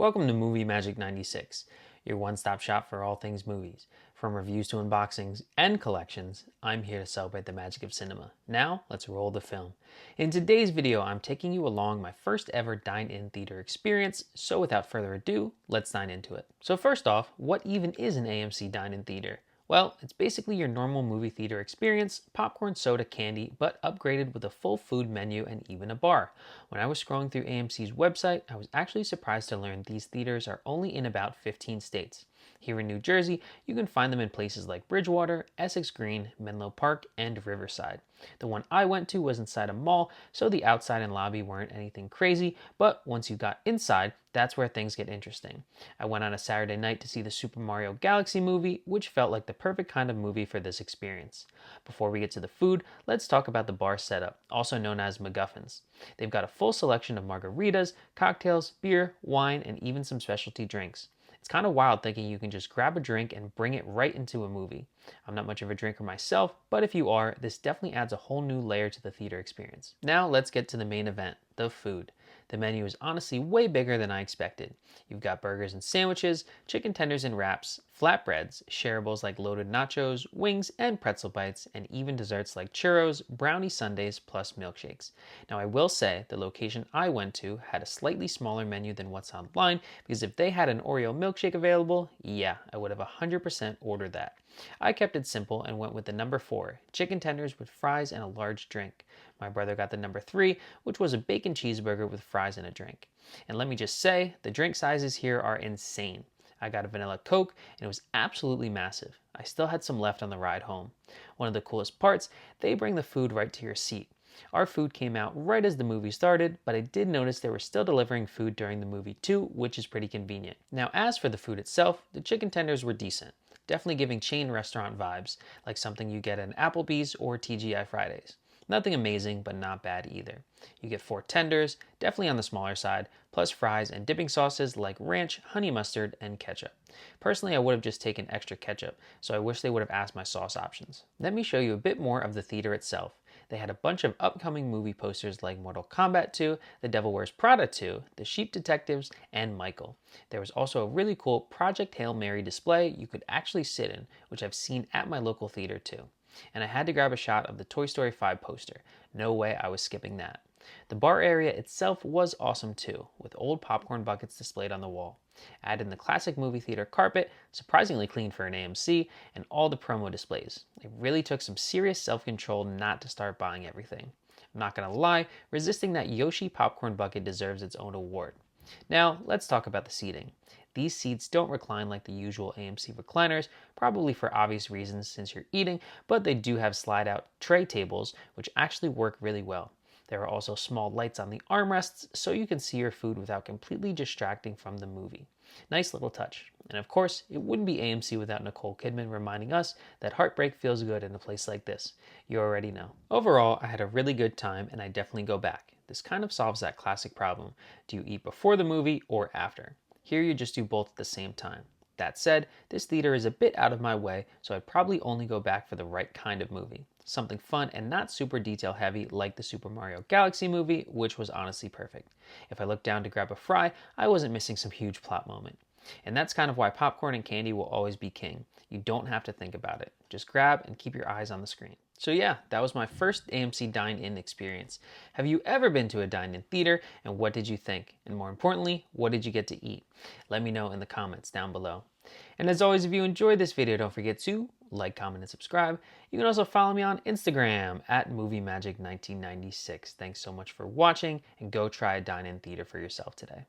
Welcome to Movie Magic 96, your one-stop shop for all things movies. From reviews to unboxings and collections, I'm here to celebrate the magic of cinema. Now, let's roll the film. In today's video, I'm taking you along my first ever dine-in theater experience, so without further ado, let's dine into it. So first off, what even is an AMC dine-in theater? Well, it's basically your normal movie theater experience, popcorn, soda, candy, but upgraded with a full food menu and even a bar. When I was scrolling through AMC's website, I was actually surprised to learn these theaters are only in about 15 states. Here in New Jersey, you can find them in places like Bridgewater, Essex Green, Menlo Park, and Riverside. The one I went to was inside a mall, so the outside and lobby weren't anything crazy, but once you got inside, that's where things get interesting. I went on a Saturday night to see the Super Mario Galaxy movie, which felt like the perfect kind of movie for this experience. Before we get to the food, let's talk about the bar setup, also known as MacGuffins. They've got a full selection of margaritas, cocktails, beer, wine, and even some specialty drinks. It's kind of wild thinking you can just grab a drink and bring it right into a movie. I'm not much of a drinker myself, but if you are, this definitely adds a whole new layer to the theater experience. Now let's get to the main event, the food. The menu is honestly way bigger than I expected. You've got burgers and sandwiches, chicken tenders and wraps, flatbreads, shareables like loaded nachos, wings and pretzel bites, and even desserts like churros, brownie sundaes, plus milkshakes. Now I will say the location I went to had a slightly smaller menu than what's online, because if they had an Oreo milkshake available, yeah, I would have 100% ordered that. I kept it simple and went with the number 4, chicken tenders with fries and a large drink. My brother got the number 3, which was a bacon cheeseburger with fries and a drink. And let me just say, the drink sizes here are insane. I got a vanilla Coke and it was absolutely massive. I still had some left on the ride home. One of the coolest parts, they bring the food right to your seat. Our food came out right as the movie started, but I did notice they were still delivering food during the movie too, which is pretty convenient. Now as for the food itself, the chicken tenders were decent. Definitely giving chain restaurant vibes, like something you get at Applebee's or TGI Fridays. Nothing amazing, but not bad either. You get 4 tenders, definitely on the smaller side, plus fries and dipping sauces like ranch, honey mustard, and ketchup. Personally, I would have just taken extra ketchup, so I wish they would have asked my sauce options. Let me show you a bit more of the theater itself. They had a bunch of upcoming movie posters like Mortal Kombat 2, The Devil Wears Prada 2, The Sheep Detectives, and Michael. There was also a really cool Project Hail Mary display you could actually sit in, which I've seen at my local theater too. And I had to grab a shot of the Toy Story 5 poster. No way I was skipping that. The bar area itself was awesome too, with old popcorn buckets displayed on the wall. Add in the classic movie theater carpet, surprisingly clean for an AMC, and all the promo displays. It really took some serious self-control not to start buying everything. I'm not gonna lie, resisting that Yoshi popcorn bucket deserves its own award. Now, let's talk about the seating. These seats don't recline like the usual AMC recliners, probably for obvious reasons since you're eating, but they do have slide-out tray tables, which actually work really well. There are also small lights on the armrests, so you can see your food without completely distracting from the movie. Nice little touch. And of course, it wouldn't be AMC without Nicole Kidman reminding us that heartbreak feels good in a place like this. You already know. Overall, I had a really good time and I definitely go back. This kind of solves that classic problem. Do you eat before the movie or after? Here you just do both at the same time. That said, this theater is a bit out of my way, so I'd probably only go back for the right kind of movie. Something fun and not super detail heavy like the Super Mario Galaxy movie, which was honestly perfect. If I looked down to grab a fry, I wasn't missing some huge plot moment. And that's kind of why popcorn and candy will always be king. You don't have to think about it. Just grab and keep your eyes on the screen. So yeah, that was my first AMC dine-in experience. Have you ever been to a dine-in theater, and what did you think? And more importantly, what did you get to eat? Let me know in the comments down below. And as always, if you enjoyed this video, don't forget to like, comment, and subscribe. You can also follow me on Instagram at MovieMagic1996. Thanks so much for watching, and go try a dine-in theater for yourself today.